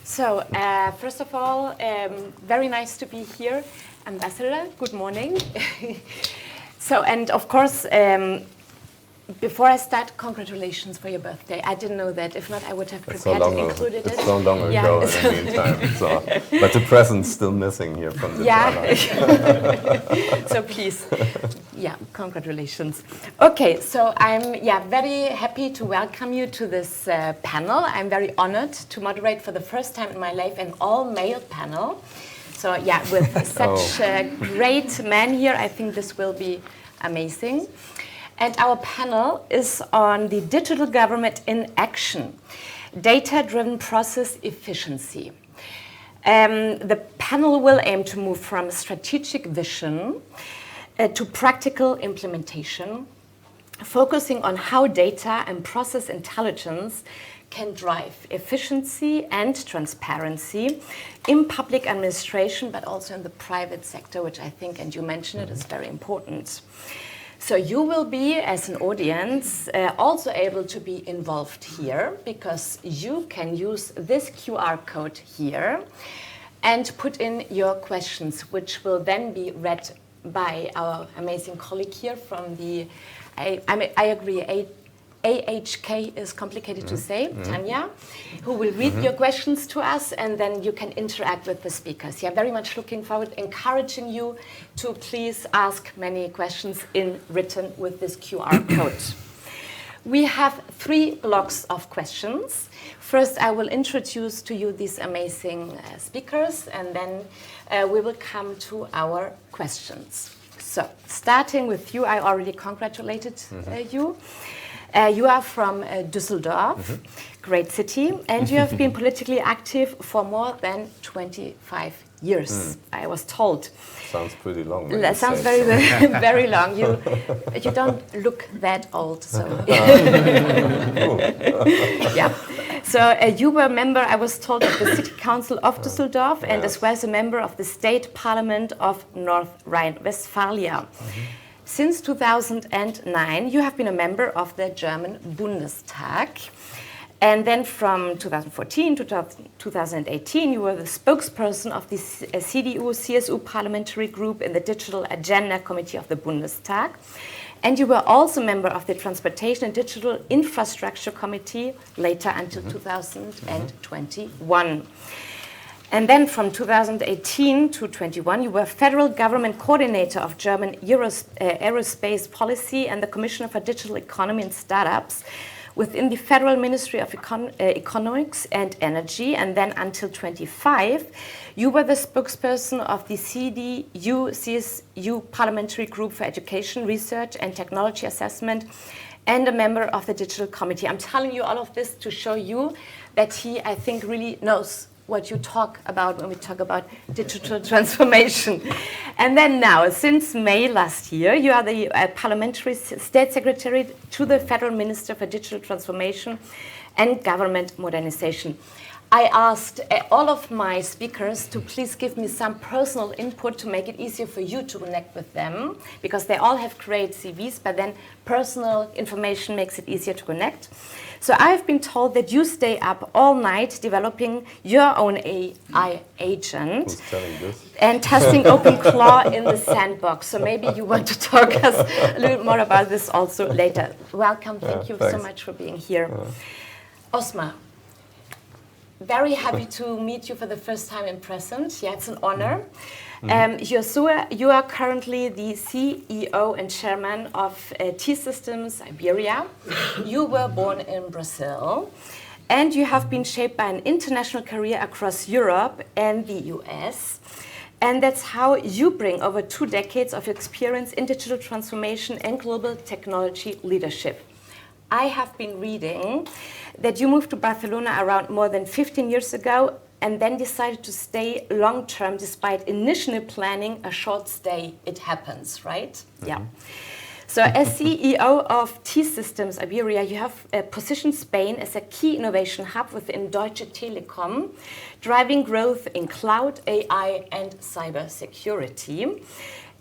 So, first of all, very nice to be here. Ambassador, good morning. So, and of course, before I start, congratulations for your birthday. I didn't know that. If not, I would have prepared and included it. It's so long ago in the meantime. So, but the present's still missing here from the So please, congratulations. Okay, so I'm very happy to welcome you to this panel. I'm very honored to moderate for the first time in my life an all-male panel. So with such great men here, I think this will be amazing. And our panel is on the digital government in action, data-driven process efficiency. The panel will aim to move from strategic vision to practical implementation, focusing on how data and process intelligence can drive efficiency and transparency in public administration, but also in the private sector, which I think, and you mentioned it, is very important. So you will be, as an audience, also able to be involved here, because you can use this QR code here and put in your questions, which will then be read by our amazing colleague here from the, I agree, AHK is complicated to say, Tanya, who will read your questions to us, and then you can interact with the speakers. Very much looking forward, encouraging you to please ask many questions in written with this QR code. We have 3 blocks of questions. First, I will introduce to you these amazing speakers, and then we will come to our questions. So, starting with you, I already congratulated you. You are from Düsseldorf, great city, and you have been politically active for more than 25 years, I was told. Sounds pretty long. That sounds very, very long. You don't look that old, so. So you were a member, I was told, of the City Council of Düsseldorf, and as well as a member of the State Parliament of North Rhine-Westphalia. Since 2009, you have been a member of the German Bundestag. And then from 2014 to 2018, you were the spokesperson of the CDU-CSU Parliamentary Group in the Digital Agenda Committee of the Bundestag. And you were also a member of the Transportation and Digital Infrastructure Committee later until 2021. And then from 2018 to 21, you were Federal Government Coordinator of German Aerospace Policy and the Commissioner for Digital Economy and Startups within the Federal Ministry of Economics and Energy. And then until 25, you were the spokesperson of the CDU-CSU Parliamentary Group for Education, Research and Technology Assessment, and a member of the Digital Committee. I'm telling you all of this to show you that he, I think, really knows what you talk about when we talk about digital transformation. And then now, since May last year, you are the Parliamentary State Secretary to the Federal Minister for Digital Transformation and Government Modernization. I asked all of my speakers to please give me some personal input to make it easier for you to connect with them, because they all have great CVs, but then personal information makes it easier to connect. So I've been told that you stay up all night developing your own AI agent. Who's telling this? And testing OpenClaw in the sandbox. So maybe you want to talk us a little more about this also later. Welcome, thank you so much for being here. Osmar, very happy to meet you for the first time in person. It's an honor. You are currently the CEO and chairman of T-Systems Iberia. You were born in Brazil, and you have been shaped by an international career across Europe and the US. And that's how you bring over 2 decades of experience in digital transformation and global technology leadership. I have been reading that you moved to Barcelona around more than 15 years ago and then decided to stay long-term despite initially planning a short stay. It happens, right? Yeah. So as CEO of T-Systems Iberia, you have positioned Spain as a key innovation hub within Deutsche Telekom, driving growth in cloud, AI, and cybersecurity.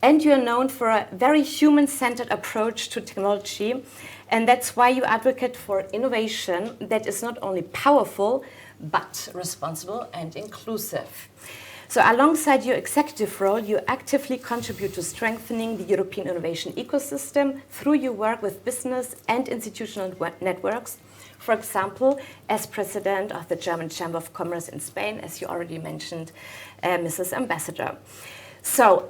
And you are known for a very human-centered approach to technology And that's why you advocate for innovation that is not only powerful, but responsible and inclusive. So alongside your executive role, you actively contribute to strengthening the European innovation ecosystem through your work with business and institutional networks. For example, as president of the German Chamber of Commerce in Spain, as you already mentioned, Mrs. Ambassador. So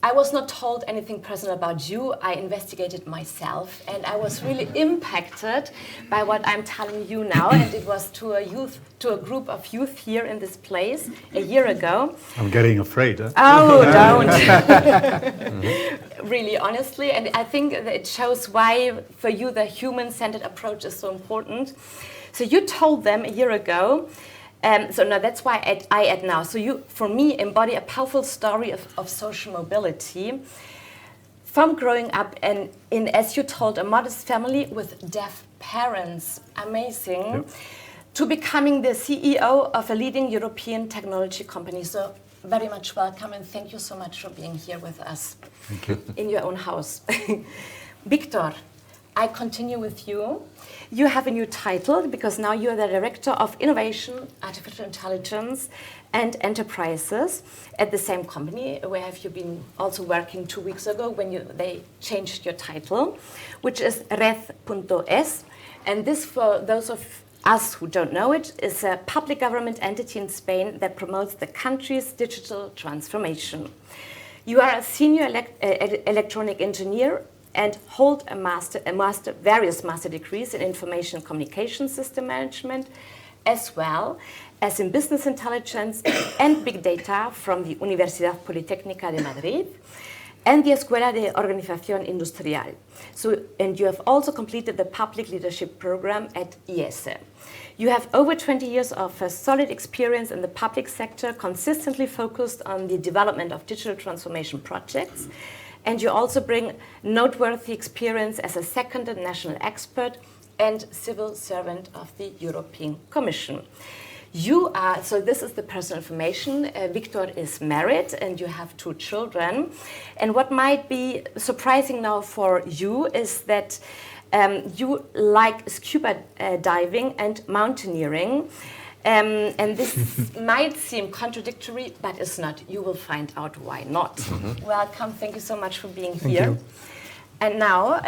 I was not told anything personal about you. I investigated myself, and I was really impacted by what I'm telling you now. And it was to a group of youth here in this place a year ago. I'm getting afraid. Huh? Oh, don't. Really, honestly, and I think that it shows why, for you, the human-centered approach is so important. So you told them a year ago. So no, that's why I add now. So you, for me, embody a powerful story of social mobility. From growing up in, as you told, a modest family with deaf parents, amazing, yep, to becoming the CEO of a leading European technology company. So very much welcome, and thank you so much for being here with us. Thank you. In your own house. Victor, I continue with you. You have a new title because now you are the Director of Innovation, Artificial Intelligence and Enterprises at the same company. Where have you been also working 2 weeks ago when they changed your title, which is Red.es. And this, for those of us who don't know it, is a public government entity in Spain that promotes the country's digital transformation. You are a senior electronic engineer and hold various master degrees in information communication system management, as well as in business intelligence and big data from the Universidad Politécnica de Madrid and the Escuela de Organización Industrial. So, and you have also completed the public leadership program at IESE. You have over 20 years of solid experience in the public sector, consistently focused on the development of digital transformation projects. And you also bring noteworthy experience as a seconded national expert and civil servant of the European Commission. You are, so this is the personal information. Victor is married and you have 2 children. And what might be surprising now for you is that you like scuba diving and mountaineering. And this might seem contradictory, but it's not. You will find out why not. Mm-hmm. Welcome. Thank you so much for being here. You. And now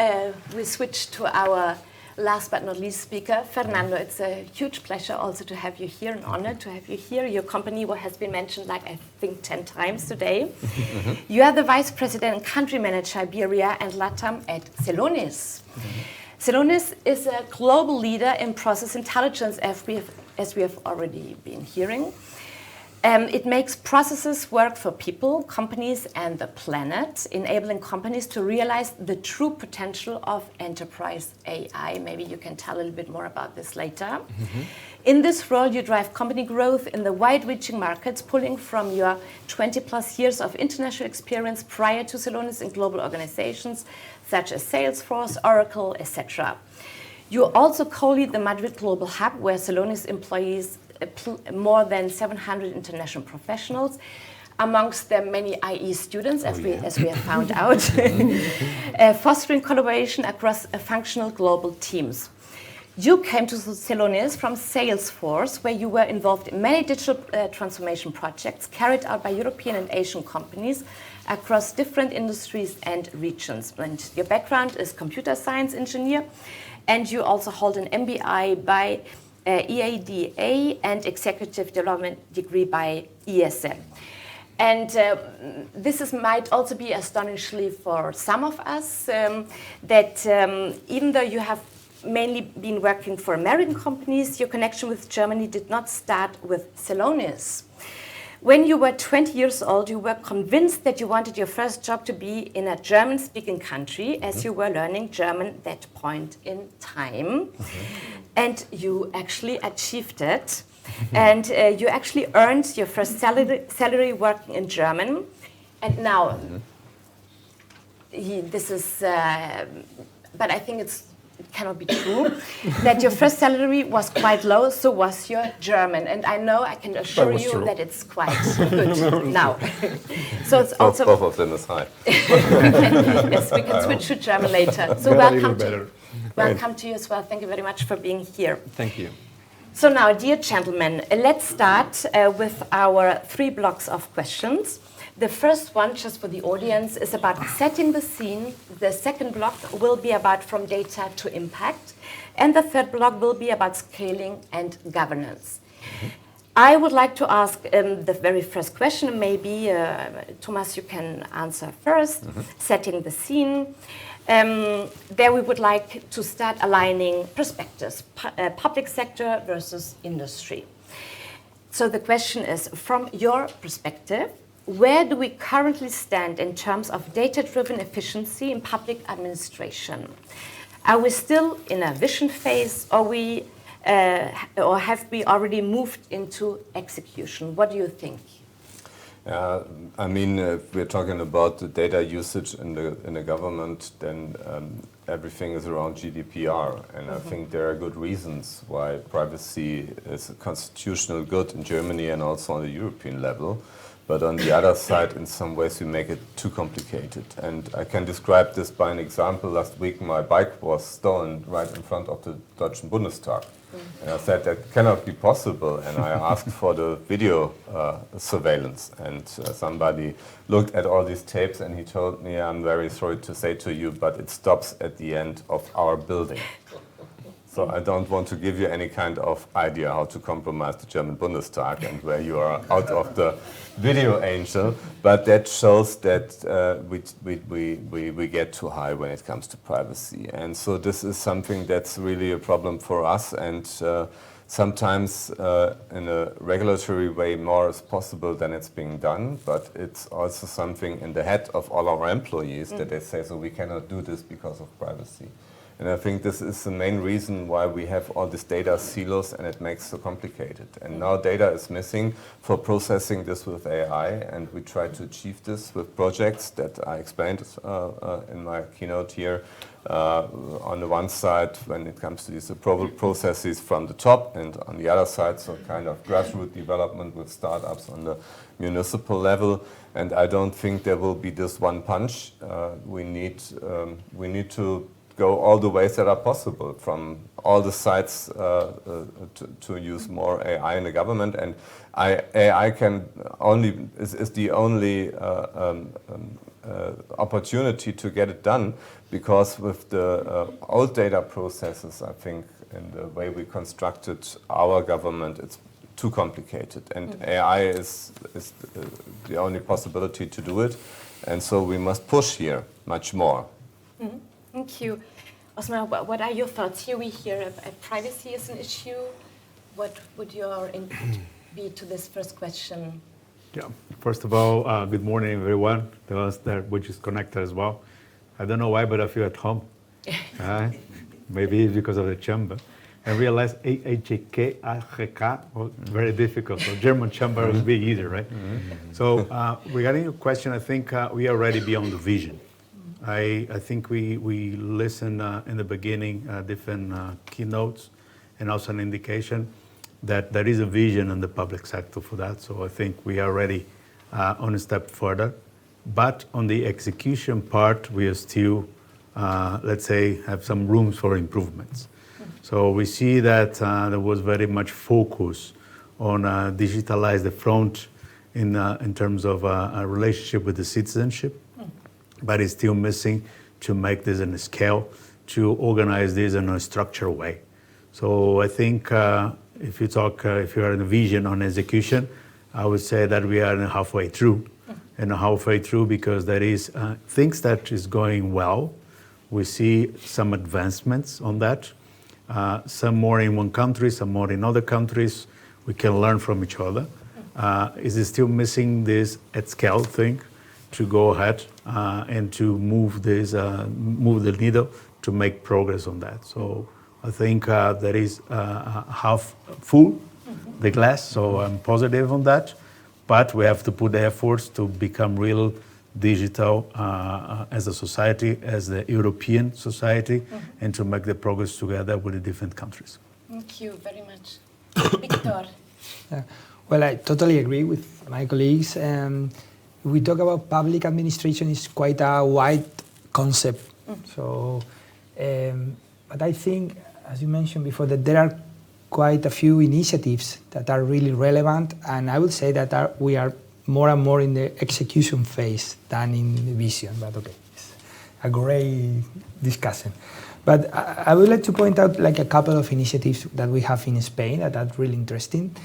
we switch to our last but not least speaker, Fernando. It's a huge pleasure also to have you here, an honor to have you here. Your company has been mentioned, like, I think 10 times today. Mm-hmm. You are the Vice President and Country Manager, Iberia and LATAM at Celonis. Mm-hmm. Celonis is a global leader in process intelligence, as we have already been hearing. It makes processes work for people, companies, and the planet, enabling companies to realize the true potential of enterprise AI. Maybe you can tell a little bit more about this later. Mm-hmm. In this role, you drive company growth in the wide-reaching markets, pulling from your 20-plus years of international experience prior to Celonis in global organizations such as Salesforce, Oracle, etc. You also co-lead the Madrid Global Hub, where Celonis employs more than 700 international professionals, amongst them many IE students, as we have found out, fostering collaboration across functional global teams. You came to Celonis from Salesforce, where you were involved in many digital transformation projects carried out by European and Asian companies across different industries and regions. And your background is computer science engineer, and you also hold an MBA by EADA and executive development degree by IESE. And this might also be astonishingly for some of us that even though you have mainly been working for American companies, your connection with Germany did not start with Celonis. When you were 20 years old, you were convinced that you wanted your first job to be in a German-speaking country, as you were learning German at that point in time. And you actually achieved it. And you actually earned your first salary working in German. And now, this is, but I think it's it cannot be true, that your first salary was quite low, so was your German. And I know, I can assure you true. that it's quite good now. So it's also... Both of them is high. Yes, we can switch to German later. So welcome to you as well. Thank you very much for being here. Thank you. So now, dear gentlemen, let's start with our 3 blocks of questions. The first one, just for the audience, is about setting the scene. The second block will be about from data to impact. And the third block will be about scaling and governance. I would like to ask the very first question, maybe, Thomas, you can answer first, setting the scene. There we would like to start aligning perspectives, public sector versus industry. So the question is, from your perspective, where do we currently stand in terms of data-driven efficiency in public administration? Are we still in a vision phase, or have we already moved into execution? What do you think? I mean, if we're talking about the data usage in the government, then everything is around GDPR, and I think there are good reasons why privacy is a constitutional good in Germany and also on the European level. But on the other side, in some ways, we make it too complicated. And I can describe this by an example. Last week, my bike was stolen right in front of the Deutschen Bundestag. And I said that cannot be possible. And I asked for the video surveillance. And somebody looked at all these tapes and he told me, I'm very sorry to say to you, but it stops at the end of our building. So I don't want to give you any kind of idea how to compromise the German Bundestag and where you are out of the video angel, but that shows that we get too high when it comes to privacy. And so this is something that's really a problem for us, and sometimes in a regulatory way more is possible than it's being done, but it's also something in the head of all our employees that they say, so we cannot do this because of privacy. And I think this is the main reason why we have all these data silos and it makes so complicated. And now data is missing for processing this with AI, and we try to achieve this with projects that I explained in my keynote here. On the one side, when it comes to these approval processes from the top, and on the other side, so kind of grassroots development with startups on the municipal level. And I don't think there will be this one punch. We need to go all the ways that are possible, from all the sides to use more AI in the government. And AI is the only opportunity to get it done, because with the old data processes, I think, in the way we constructed our government, it's too complicated. And AI is the only possibility to do it. And so we must push here much more. Thank you. Osmar, what are your thoughts? Here we hear privacy is an issue. What would your input be to this first question? Yeah. First of all, good morning, everyone. Those that which is connected as well. I don't know why, but I feel at home. Maybe it's because of the chamber. I realized AHK, very difficult. So German chamber would be easier, right? So regarding your question, I think we are already beyond the vision. I think we listened in the beginning different keynotes, and also an indication that there is a vision in the public sector for that. So I think we are already on a step further. But on the execution part, we are still, let's say, have some rooms for improvements. So we see that there was very much focus on digitalize the front in terms of a relationship with the citizenship. But it's still missing to make this in a scale, to organize this in a structured way. So I think if you are in a vision on execution, I would say that we are halfway through. And halfway through because there is things that is going well. We see some advancements on that. Some more in one country, some more in other countries. We can learn from each other. Is it still missing this at scale thing? To go ahead and to move the needle to make progress on that. So I think there is half full, the glass, so I'm positive on that. But we have to put the efforts to become real digital as a society, as the European society, and to make the progress together with the different countries. Thank you very much. Víctor. Well, I totally agree with my colleagues. We talk about public administration is quite a wide concept. So, but I think, as you mentioned before, that there are quite a few initiatives that are really relevant, and I would say that we are more and more in the execution phase than in the vision. But okay, it's a great discussion. But I would like to point out like a couple of initiatives that we have in Spain that are really interesting.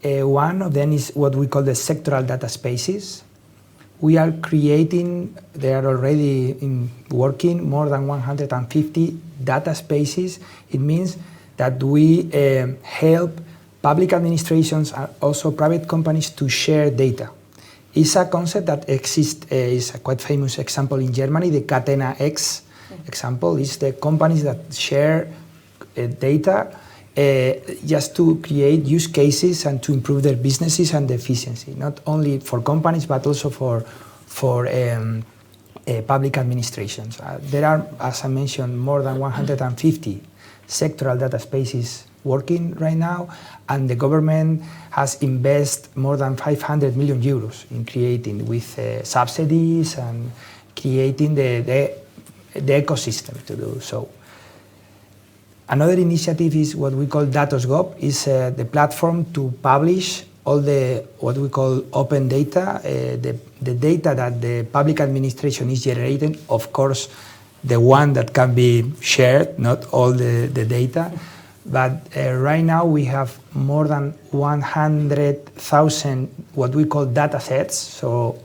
One of them is what we call the sectoral data spaces. We are creating, they are already working, more than 150 data spaces. It means that we help public administrations and also private companies to share data. It's a concept that exists, is a quite famous example in Germany, the Catena X example. Is the companies that share data just to create use cases and to improve their businesses and the efficiency, not only for companies but also for public administrations. There are, as I mentioned, more than 150 sectoral data spaces working right now, and the government has invested more than 500 million euros in creating with subsidies and creating the ecosystem to do so. Another initiative is what we call Datos.gov, is the platform to publish all the what we call open data, the data that the public administration is generating, of course, the one that can be shared, not all the data. But right now we have more than 100,000 what we call data sets, so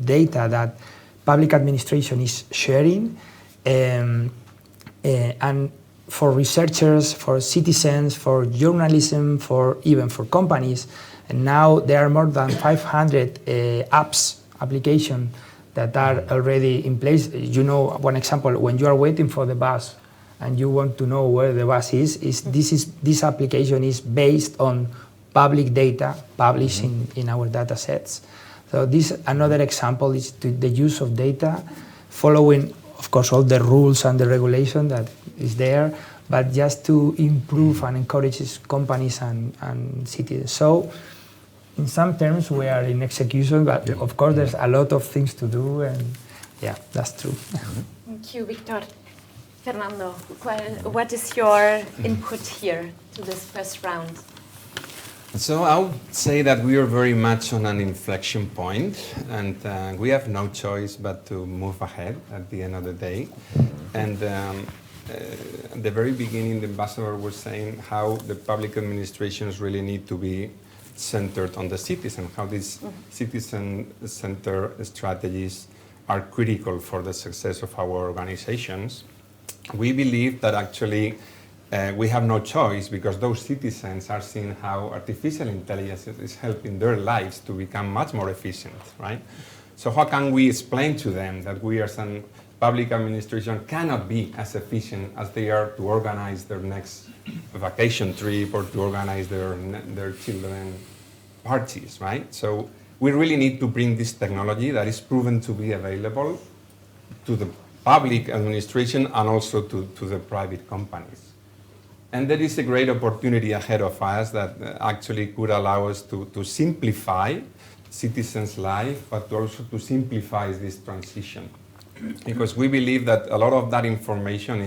data that public administration is sharing, and for researchers, for citizens, for journalism, for even for companies. And now there are more than 500 applications that are already in place. You know, one example, when you are waiting for the bus and you want to know where the bus is this application is based on public data published in our data sets. So this another example is the use of data, following, of course, all the rules and the regulation that is there, but just to improve and encourage companies and cities. So, in some terms, we are in execution, but of course, there's a lot of things to do, and yeah, that's true. Thank you, Víctor. Fernando, what is your input here to this first round? So I would say that we are very much on an inflection point, and we have no choice but to move ahead at the end of the day. And at the very beginning, the ambassador was saying how the public administrations really need to be centered on the citizen, how these citizen-centered strategies are critical for the success of our organizations. We believe that actually we have no choice, because those citizens are seeing how artificial intelligence is helping their lives to become much more efficient, right? So how can we explain to them that we as a public administration cannot be as efficient as they are to organize their next vacation trip or to organize their children parties, right? So we really need to bring this technology that is proven to be available to the public administration and also to the private companies. And there is a great opportunity ahead of us that actually could allow us to simplify citizens' life, but also to simplify this transition. Because we believe that a lot of that information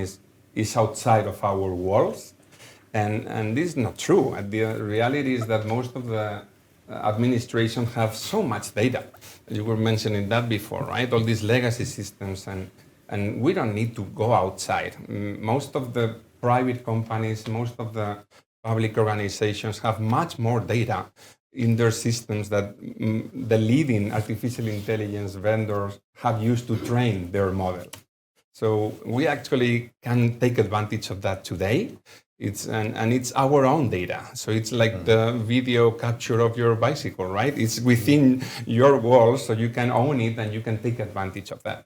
is outside of our walls, and this is not true. The reality is that most of the administrations have so much data. You were mentioning that before, right? All these legacy systems, and we don't need to go outside. Most of the private companies, most of the public organizations have much more data in their systems that the leading artificial intelligence vendors have used to train their model. So we actually can take advantage of that today. It's our own data. So it's like the video capture of your bicycle, right? It's within your walls, so you can own it and you can take advantage of that.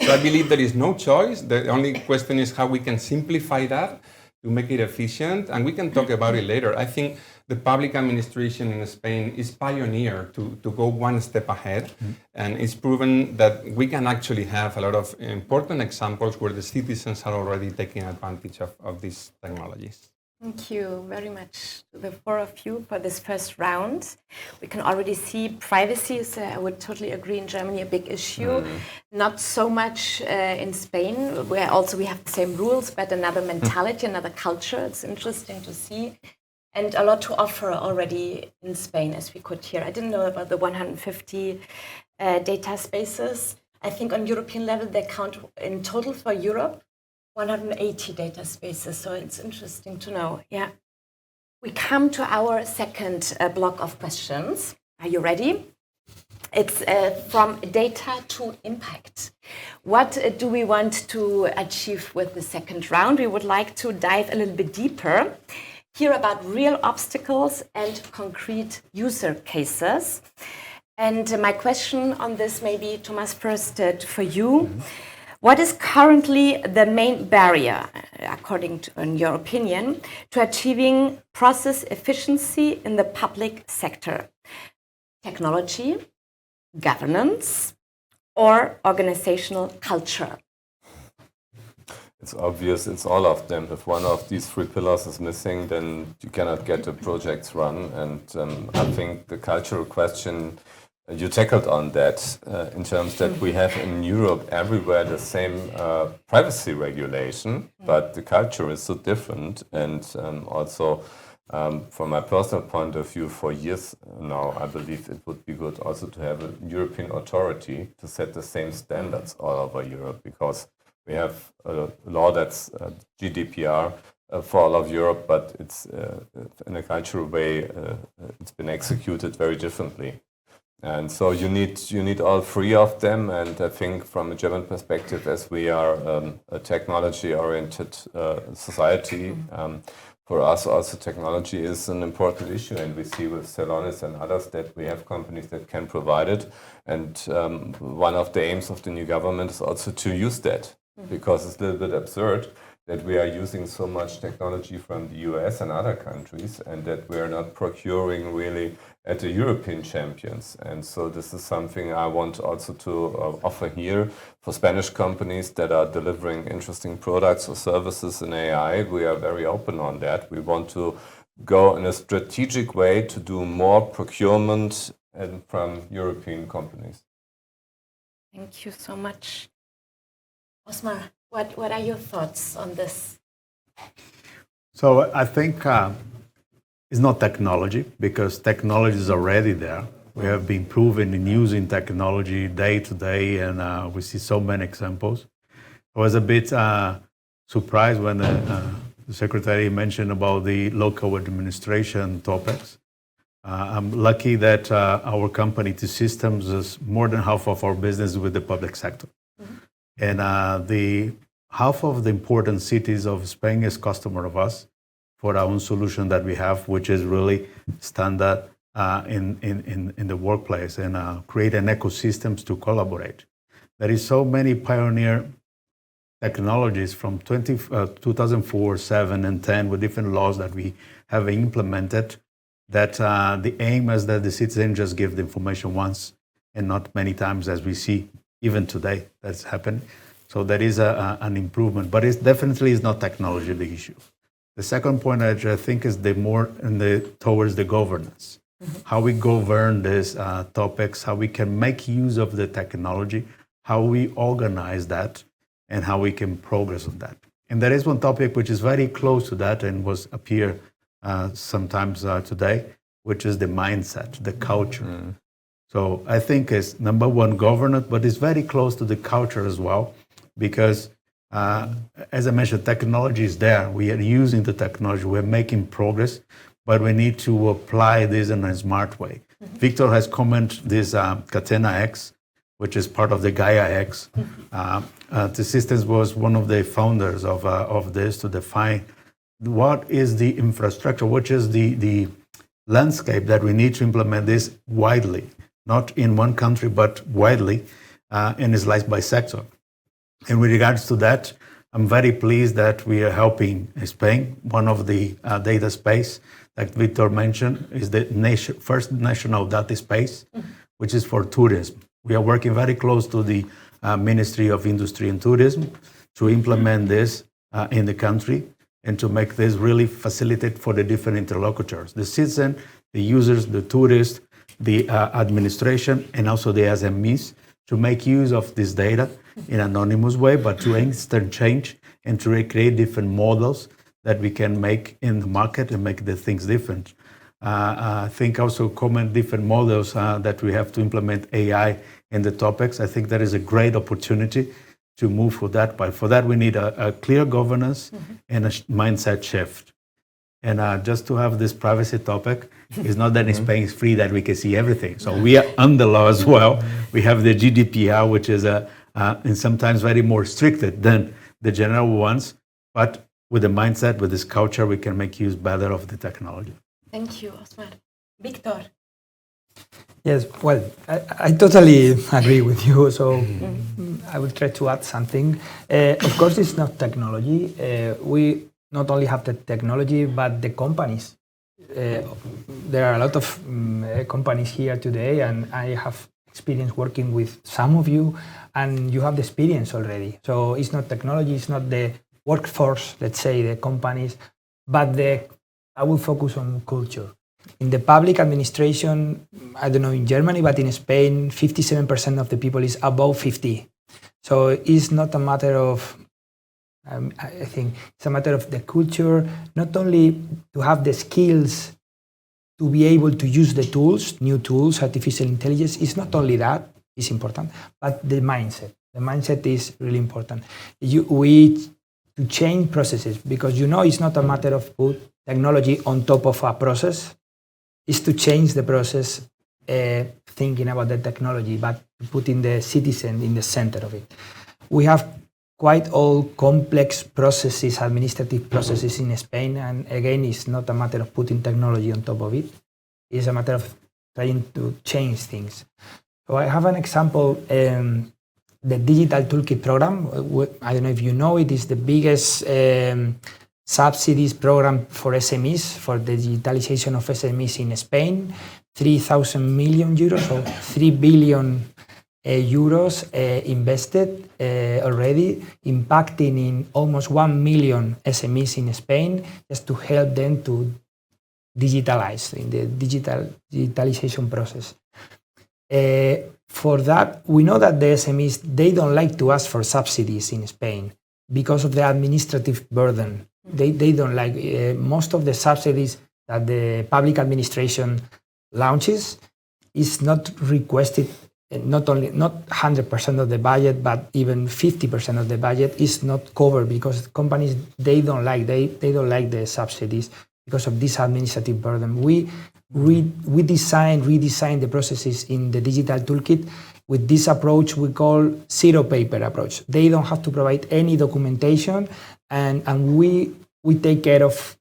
So I believe there is no choice. The only question is how we can simplify that to make it efficient, and we can talk about it later. I think the public administration in Spain is pioneer to go one step ahead, and it's proven that we can actually have a lot of important examples where the citizens are already taking advantage of these technologies. Thank you very much to the four of you for this first round. We can already see privacy is, I would totally agree, in Germany a big issue. Not so much in Spain, where also we have the same rules, but another mentality, another culture. It's interesting to see. And a lot to offer already in Spain, as we could hear. I didn't know about the 150 data spaces. I think on European level, they count in total for Europe 180 data spaces, so it's interesting to know. Yeah. We come to our second block of questions. Are you ready? It's from data to impact. What do we want to achieve with the second round? We would like to dive a little bit deeper, hear about real obstacles and concrete user cases. And my question on this, maybe Thomas first for you. What is currently the main barrier, according to, in your opinion, to achieving process efficiency in the public sector? Technology, governance, or organizational culture? It's obvious it's all of them. If one of these three pillars is missing, then you cannot get the projects run. And I think the cultural question, you tackled on that in terms that we have in Europe everywhere the same privacy regulation, but the culture is so different. And also from my personal point of view, for years now, I believe it would be good also to have a European authority to set the same standards all over Europe, because we have a law that's GDPR for all of Europe, but it's in a cultural way, it's been executed very differently. And so you need all three of them, and I think from a German perspective, as we are a technology-oriented society, for us also technology is an important issue, and we see with Celonis and others that we have companies that can provide it. And one of the aims of the new government is also to use that, because it's a little bit absurd that we are using so much technology from the US and other countries, and that we are not procuring really at the European champions. And so this is something I want also to offer here for Spanish companies that are delivering interesting products or services in AI. We are very open on that. We want to go in a strategic way to do more procurement and from European companies. Thank you so much. Osmar, what are your thoughts on this? So I think it's not technology, because technology is already there. We have been proven in using technology day to day, and we see so many examples. I was a bit surprised when the secretary mentioned about the local administration topics. I'm lucky that our company, T-Systems, is more than half of our business with the public sector. And the half of the important cities of Spain is customer of us for our own solution that we have, which is really standard in the workplace, and create an ecosystems to collaborate. There is so many pioneer technologies from 2004, 7, and 10 with different laws that we have implemented, that the aim is that the citizen just give the information once and not many times, as we see even today that's happened. So there is an improvement, but it definitely is not technology the issue. The second point I think is towards the governance. How we govern these topics, how we can make use of the technology, how we organize that, and how we can progress on that. And there is one topic which is very close to that and was appear sometimes today, which is the mindset, the culture. So I think it's number one, governance, but it's very close to the culture as well, because as I mentioned, technology is there. We are using the technology, we're making progress, but we need to apply this in a smart way. Victor has commented this Catena X, which is part of the Gaia X. T-Systems was one of the founders of this to define what is the infrastructure, which is the landscape that we need to implement this widely, not in one country, but widely, and is sliced by sector. And with regards to that, I'm very pleased that we are helping Spain. One of the data space that Víctor mentioned is the first national data space, which is for tourism. We are working very close to the Ministry of Industry and Tourism to implement this in the country and to make this really facilitate for the different interlocutors, the citizen, the users, the tourists, the administration, and also the SMEs, to make use of this data in an anonymous way, but to instant change and to recreate different models that we can make in the market and make the things different. I think also common different models that we have to implement AI in the topics. I think there is a great opportunity to move for that, but for that we need a clear governance and a mindset shift. And just to have this privacy topic, it's not that in Spain is free that we can see everything. So we are under law as well. We have the GDPR, which is and sometimes very more restricted than the general ones, but with the mindset, with this culture, we can make use better of the technology. Thank you, Osmar. Víctor. Yes, well, I totally agree with you. So I will try to add something. Of course, it's not technology. We not only have the technology, but the companies. There are a lot of companies here today, and I have experience working with some of you, and you have the experience already. So it's not technology, it's not the workforce, let's say, the companies, but I will focus on culture. In the public administration, I don't know in Germany, but in Spain, 57% of the people is above 50. So it's not a matter of, I think it's a matter of the culture, not only to have the skills to be able to use the tools, new tools, artificial intelligence. It's not only that, it's important, but the mindset. The mindset is really important. To change processes, because it's not a matter of put technology on top of a process. It's to change the process, thinking about the technology, but putting the citizen in the center of it. We have quite all complex processes, administrative processes in Spain, and again, it's not a matter of putting technology on top of it. It's a matter of trying to change things. So I have an example. The Digital Toolkit program, I don't know if you know, it is the biggest subsidies program for SMEs, for the digitalization of SMEs in Spain. 3,000 million euros, so 3 billion euros invested already, impacting in almost 1 million SMEs in Spain, just to help them to digitalize in the digitalization process. For that, we know that the SMEs, they don't like to ask for subsidies in Spain because of the administrative burden. They don't like most of the subsidies that the public administration launches is not requested. Not 100% of the budget, but even 50% of the budget is not covered because companies they don't like the subsidies because of this administrative burden. We redesign the processes in the digital toolkit with this approach we call zero paper approach. They don't have to provide any documentation, and we take care of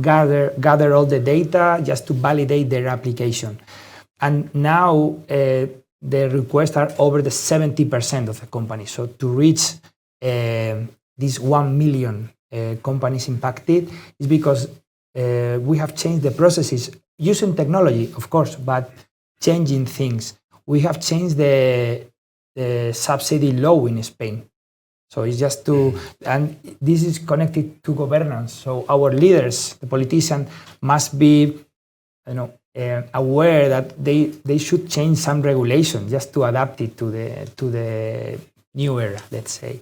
gather all the data just to validate their application. And now the requests are over the 70% of the companies. So to reach these 1 million companies impacted is because we have changed the processes using technology, of course, but changing things. We have changed the subsidy law in Spain. So it's just and this is connected to governance. So our leaders, the politicians, must be, aware that they should change some regulation just to adapt it to the new era, let's say.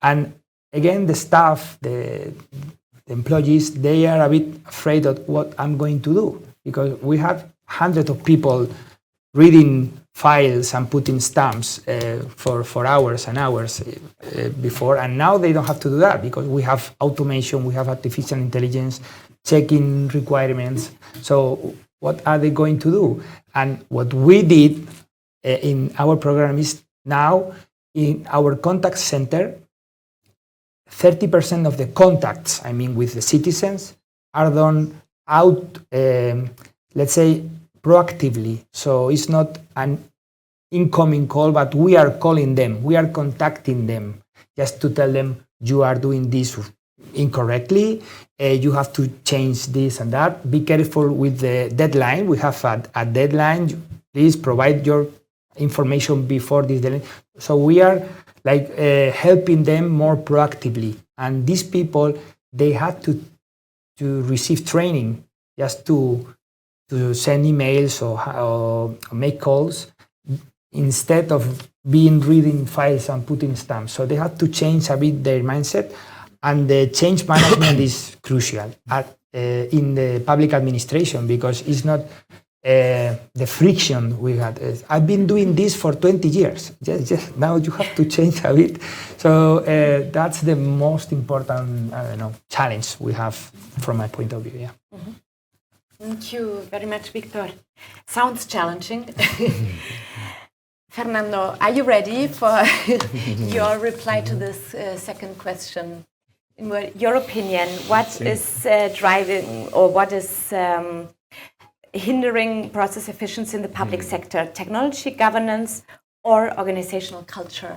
And again, the staff, the employees, they are a bit afraid of what I'm going to do because we have hundreds of people reading files and putting stamps for hours and hours before, and now they don't have to do that because we have automation, we have artificial intelligence, checking requirements. So what are they going to do? And what we did in our program is now in our contact center, 30% of the contacts, with the citizens, are done out, let's say, proactively. So it's not an incoming call, but we are calling them, we are contacting them just to tell them you are doing this incorrectly, you have to change this and that. Be careful with the deadline. We have a deadline. Please provide your information before this deadline. So we are like helping them more proactively. And these people, they have to receive training just to send emails or make calls instead of reading files and putting stamps. So they have to change a bit their mindset, and the change management is crucial in the public administration, because it's not the friction we had. I've been doing this for 20 years. Just now you have to change a bit. So that's the most important challenge we have from my point of view. Yeah. Mm-hmm. Thank you very much, Víctor. Sounds challenging. Fernando, are you ready for your reply to this second question? In your opinion, what is driving, or what is hindering process efficiency in the public sector? Technology, governance, or organizational culture?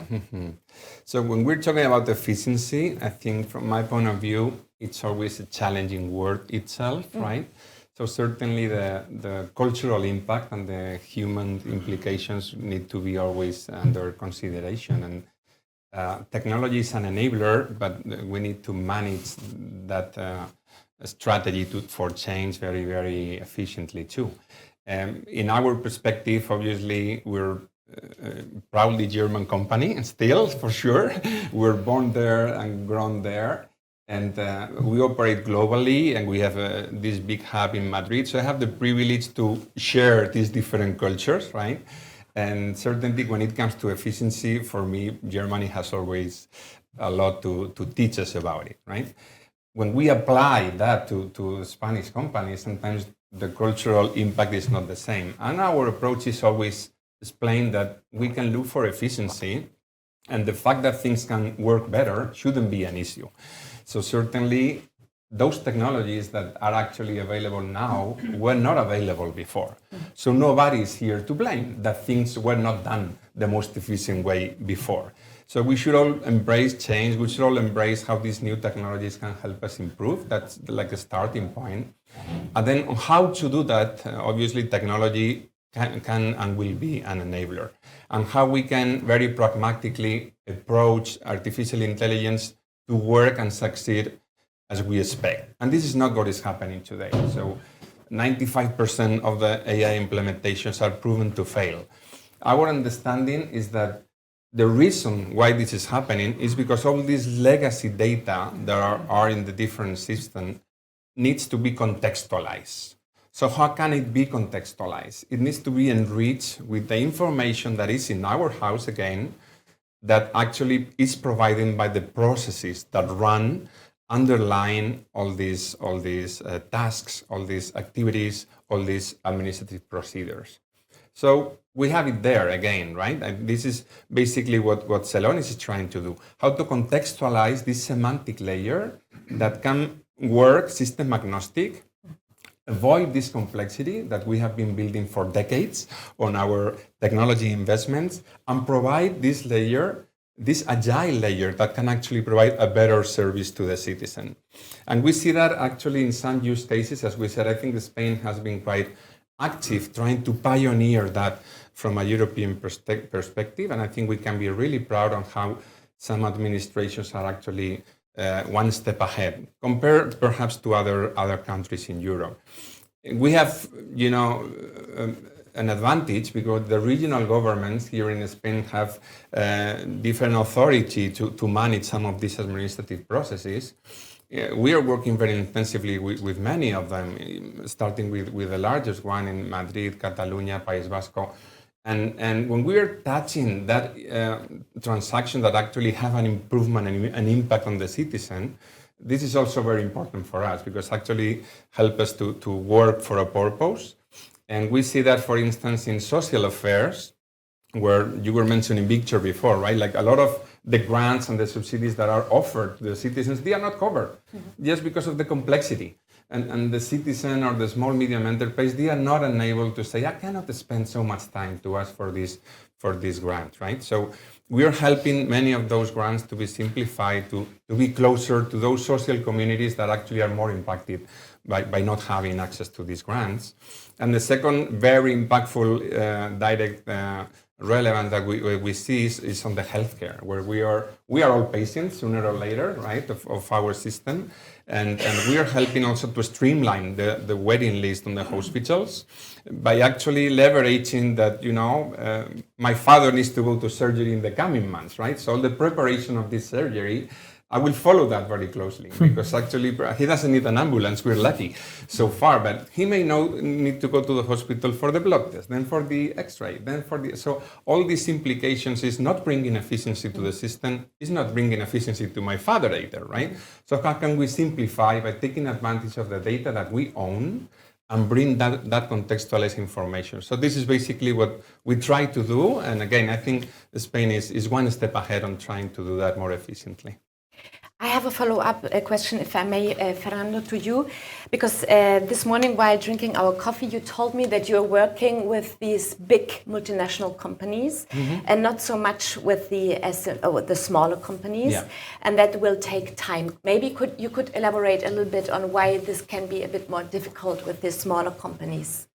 So when we're talking about efficiency, I think from my point of view, it's always a challenging word itself, right? So certainly the cultural impact and the human implications need to be always under consideration. And technology is an enabler, but we need to manage that strategy for change very, very efficiently too. In our perspective, obviously, we're a proudly German company, and still, for sure. We're born there and grown there. And we operate globally, and we have this big hub in Madrid. So I have the privilege to share these different cultures, right? And certainly when it comes to efficiency, for me, Germany has always a lot to teach us about it, right? When we apply that to Spanish companies, sometimes the cultural impact is not the same. And our approach is always explain that we can look for efficiency, and the fact that things can work better shouldn't be an issue. So certainly, those technologies that are actually available now were not available before. So nobody is here to blame that things were not done the most efficient way before. So we should all embrace change. We should all embrace how these new technologies can help us improve. That's like a starting point. And then on how to do that, obviously technology can and will be an enabler. And how we can very pragmatically approach artificial intelligence to work and succeed as we expect. And this is not what is happening today. So 95% of the AI implementations are proven to fail. Our understanding is that the reason why this is happening is because all this legacy data that are in the different systems needs to be contextualized. So how can it be contextualized? It needs to be enriched with the information that is in our house again, that actually is provided by the processes that run underlying all these tasks, all these activities, all these administrative procedures. So we have it there again, right? And this is basically what Celonis is trying to do. How to contextualize this semantic layer that can work system agnostic, avoid this complexity that we have been building for decades on our technology investments, and provide this layer, this agile layer that can actually provide a better service to the citizen. And we see that actually in some use cases. As we said, I think Spain has been quite active trying to pioneer that from a European perspective. And I think we can be really proud on how some administrations are actually one step ahead, compared perhaps to other countries in Europe. We have, an advantage because the regional governments here in Spain have different authority to manage some of these administrative processes. We are working very intensively with many of them, starting with the largest one in Madrid, Catalonia, País Vasco. And when we are touching that transaction that actually have an improvement and an impact on the citizen, this is also very important for us because actually help us to work for a purpose. And we see that, for instance, in social affairs, where you were mentioning Víctor before, right? Like a lot of the grants and the subsidies that are offered to the citizens, they are not covered just because of the complexity. And the citizen or the small medium enterprise, they are not enabled to say, I cannot spend so much time to ask for this for this grant, right? So we are helping many of those grants to be simplified, to be closer to those social communities that actually are more impacted by not having access to these grants. And the second very impactful direct relevance that we see is on the healthcare, where we are all patients sooner or later, right, of our system, and we are helping also to streamline the waiting list on the hospitals by actually leveraging that, my father needs to go to surgery in the coming months, right? So the preparation of this surgery, I will follow that very closely, because actually he doesn't need an ambulance, we're lucky so far, but he may need to go to the hospital for the blood test, then for the x-ray, then so all these implications is not bringing efficiency to the system, is not bringing efficiency to my father either, right? So how can we simplify by taking advantage of the data that we own and bring that contextualized information? So this is basically what we try to do, and again, I think Spain is one step ahead on trying to do that more efficiently. I have a follow-up question, if I may, Fernando, to you, because this morning while drinking our coffee, you told me that you're working with these big multinational companies and not so much with the smaller companies, and that will take time. Maybe you could elaborate a little bit on why this can be a bit more difficult with the smaller companies.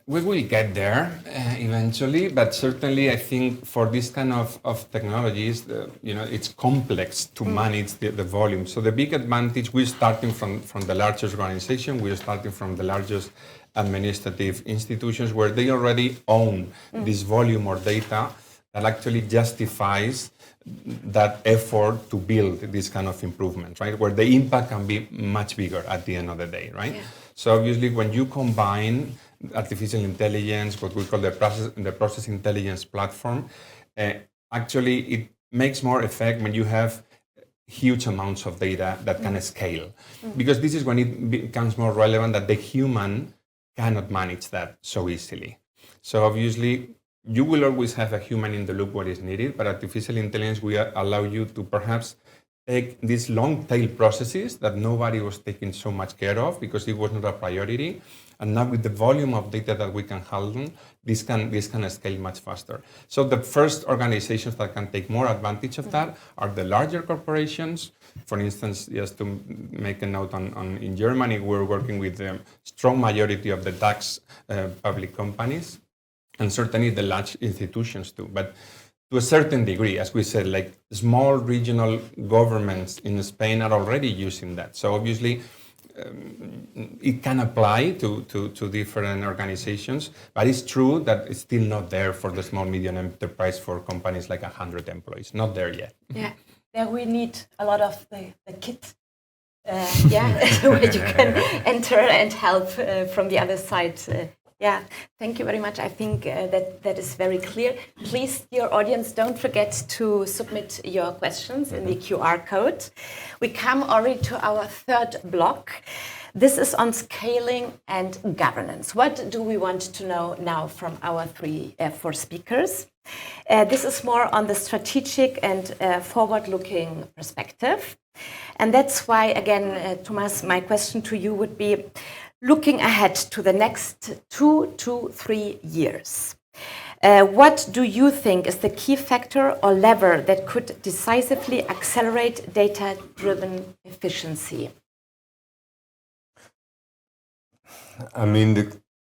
We will get there eventually, but certainly I think for this kind of technologies, it's complex to manage the volume. So the big advantage, we're starting from the largest organization, we're starting from the largest administrative institutions where they already own this volume or data that actually justifies that effort to build this kind of improvement, right? Where the impact can be much bigger at the end of the day, right? Yeah. So obviously when you combine artificial intelligence, what we call the process intelligence platform, actually it makes more effect when you have huge amounts of data that can scale. Because this is when it becomes more relevant that the human cannot manage that so easily. So obviously you will always have a human in the loop where it's needed, but artificial intelligence will allow you to perhaps take these long tail processes that nobody was taking so much care of because it was not a priority. And now with the volume of data that we can handle, this can scale much faster. So the first organizations that can take more advantage of that are the larger corporations. For instance, just to make a note in Germany, we're working with the strong majority of the DAX public companies, and certainly the large institutions too. But to a certain degree, as we said, like small regional governments in Spain are already using that. So obviously, it can apply to different organizations, but it's true that it's still not there for the small medium enterprise for companies like 100 employees. Not there yet. Yeah, there we need a lot of the kit. Where you can enter and help from the other side. Thank you very much. I think that is very clear. Please, dear audience, don't forget to submit your questions in the QR code. We come already to our third block. This is on scaling and governance. What do we want to know now from our four speakers? This is more on the strategic and forward-looking perspective. And that's why, again, Thomas, my question to you would be, looking ahead to the next 2 to 3 years, what do you think is the key factor or lever that could decisively accelerate data-driven efficiency? I mean,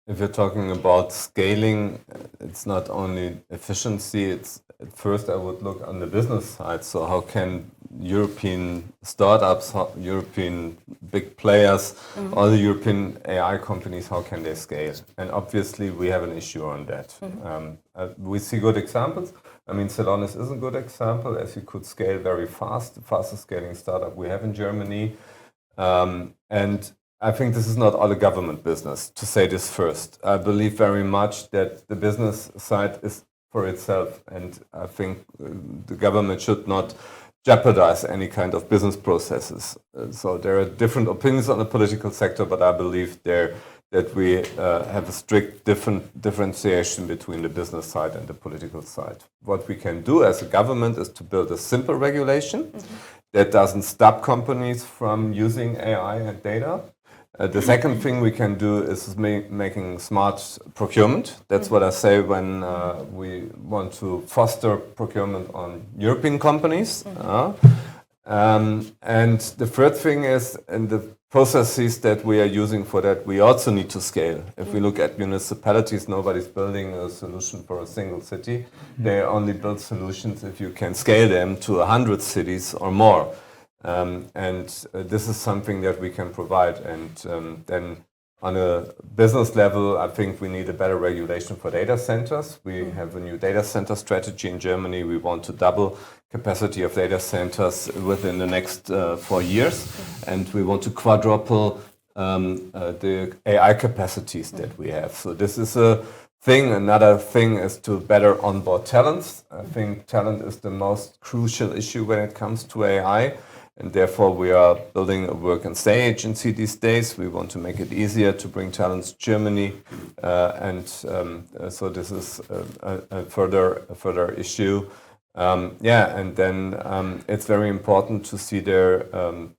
if you're talking about scaling, it's not only efficiency, it's at first I would look on the business side. So how can European startups, European big players, all the European AI companies, how can they scale? And obviously we have an issue on that. We see good examples. I mean, Celonis is a good example, as you could scale very fast, the fastest scaling startup we have in Germany. And I think this is not all a government business, to say this first. I believe very much that the business side is for itself, and I think the government should not jeopardize any kind of business processes. So there are different opinions on the political sector, but I believe that we have a strict differentiation between the business side and the political side. What we can do as a government is to build a simple regulation that doesn't stop companies from using AI and data. The second thing we can do is making smart procurement. That's what I say when we want to foster procurement on European companies. And the third thing is, in the processes that we are using for that, we also need to scale. If we look at municipalities, nobody's building a solution for a single city. They only build solutions if you can scale them to 100 cities or more. And this is something that we can provide. And then on a business level, I think we need a better regulation for data centers. We have a new data center strategy in Germany. We want to double capacity of data centers within the next 4 years. And we want to quadruple the AI capacities that we have. So this is a thing. Another thing is to better onboard talents. I think talent is the most crucial issue when it comes to AI. And therefore, we are building a work and stay agency these days. We want to make it easier to bring talents to Germany. So this is a further issue. And then it's very important to see the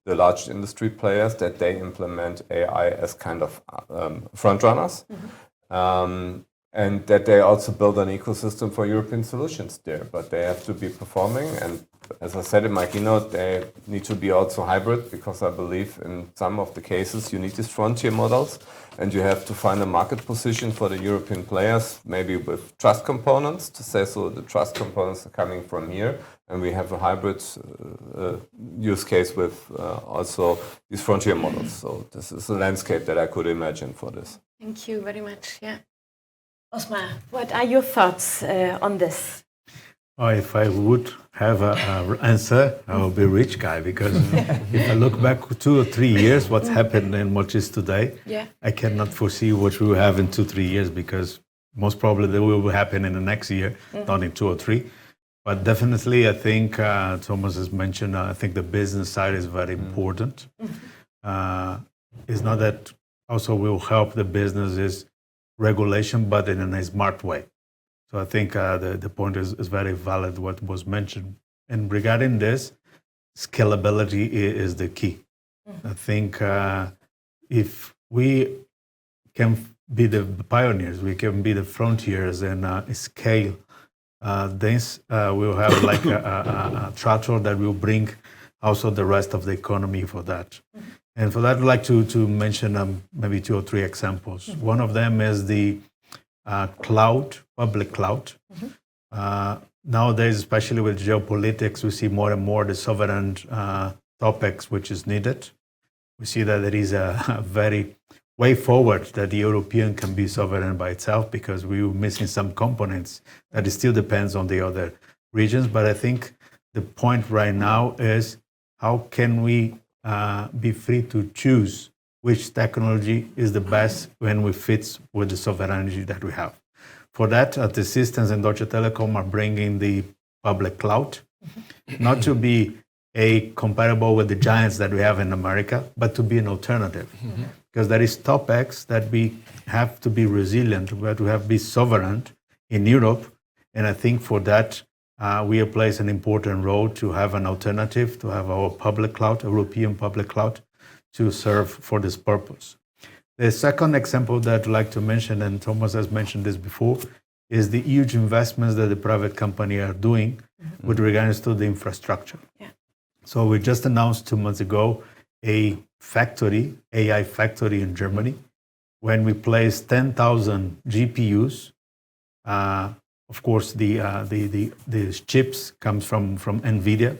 large industry players, that they implement AI as kind of front runners. And that they also build an ecosystem for European solutions there. But they have to be performing. And as I said in my keynote, they need to be also hybrid, because I believe in some of the cases you need these frontier models. And you have to find a market position for the European players, maybe with trust components, to say, so the trust components are coming from here. And we have a hybrid use case with also these frontier models. So this is a landscape that I could imagine for this. Thank you very much. Yeah. Osmar, what are your thoughts on this? Oh, if I would have an answer, I would be a rich guy, because if I look back 2 or 3 years, what's happened and what is today, I cannot foresee what we will have in 2-3 years, because most probably that will happen in the next year, not in 2 or 3. But definitely, I think Thomas has mentioned, I think the business side is very important. It's not that also will help the businesses regulation, but in a smart way. So I think the point is very valid, what was mentioned. And regarding this, scalability is the key. I think if we can be the pioneers, we can be the frontiers and scale, this we'll have like a tractor that will bring also the rest of the economy for that. And for that, I'd like to mention maybe 2 or 3 examples. One of them is the cloud, public cloud. Nowadays, especially with geopolitics, we see more and more the sovereign topics which is needed. We see that there is a very way forward that the European can be sovereign by itself, because we were missing some components that it still depends on the other regions. But I think the point right now is, how can we be free to choose which technology is the best when we fit with the sovereignty that we have. For that, the systems and Deutsche Telekom are bringing the public cloud, not to be comparable with the giants that we have in America, but to be an alternative. Because there is topics that we have to be resilient, but we have to be sovereign in Europe. And I think for that, we play an important role to have an alternative, to have our public cloud, European public cloud, to serve for this purpose. The second example that I'd like to mention, and Thomas has mentioned this before, is the huge investments that the private company are doing with regards to the infrastructure. So we just announced 2 months ago a factory, AI factory in Germany, when we placed 10,000 GPUs. Of course, the chips comes from NVIDIA.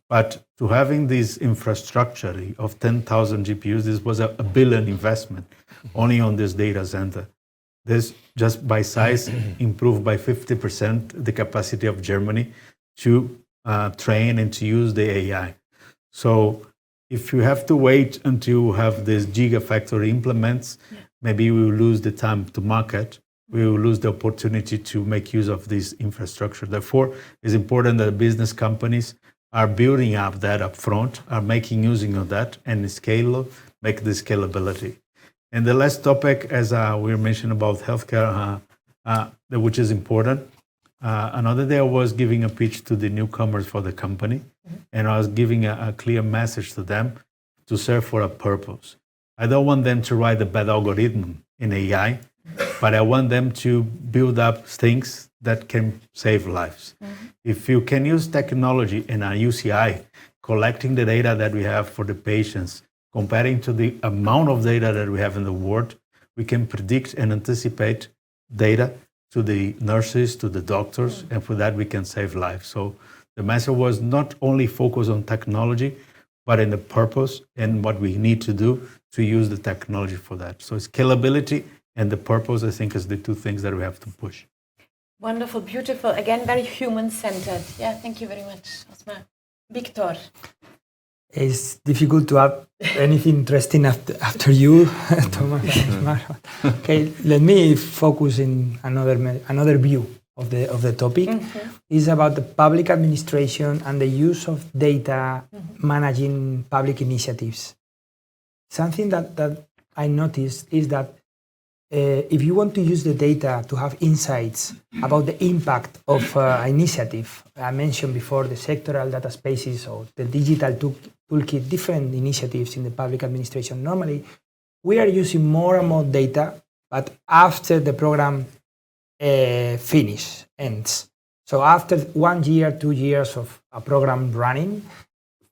But to having this infrastructure of 10,000 GPUs, this was a $1 billion investment only on this data center. This, just by size, improved by 50% the capacity of Germany to train and to use the AI. So if you have to wait until you have this gigafactory implements, maybe we will lose the time to market. We will lose the opportunity to make use of this infrastructure. Therefore, it's important that business companies are building up that up front, are making using of that, and make the scalability. And the last topic, as we mentioned about healthcare, which is important. Another day I was giving a pitch to the newcomers for the company, and I was giving a clear message to them to serve for a purpose. I don't want them to write the bad algorithm in AI, but I want them to build up things that can save lives. If you can use technology in a UCI, collecting the data that we have for the patients, comparing to the amount of data that we have in the world, we can predict and anticipate data to the nurses, to the doctors, and for that we can save lives. So the message was not only focus on technology, but in the purpose and what we need to do to use the technology for that. So scalability and the purpose, I think, is the two things that we have to push. Wonderful, beautiful. Again, very human-centered. Yeah, thank you very much, Osmar. Víctor. It's difficult to add anything interesting after you, Thomas. Okay, let me focus in another view of the topic. Is about the public administration and the use of data managing public initiatives. Something that I noticed is that if you want to use the data to have insights about the impact of initiative, I mentioned before the sectoral data spaces or the digital toolkit, different initiatives in the public administration. Normally, we are using more and more data, but after the program ends. So after 1 year, 2 years of a program running,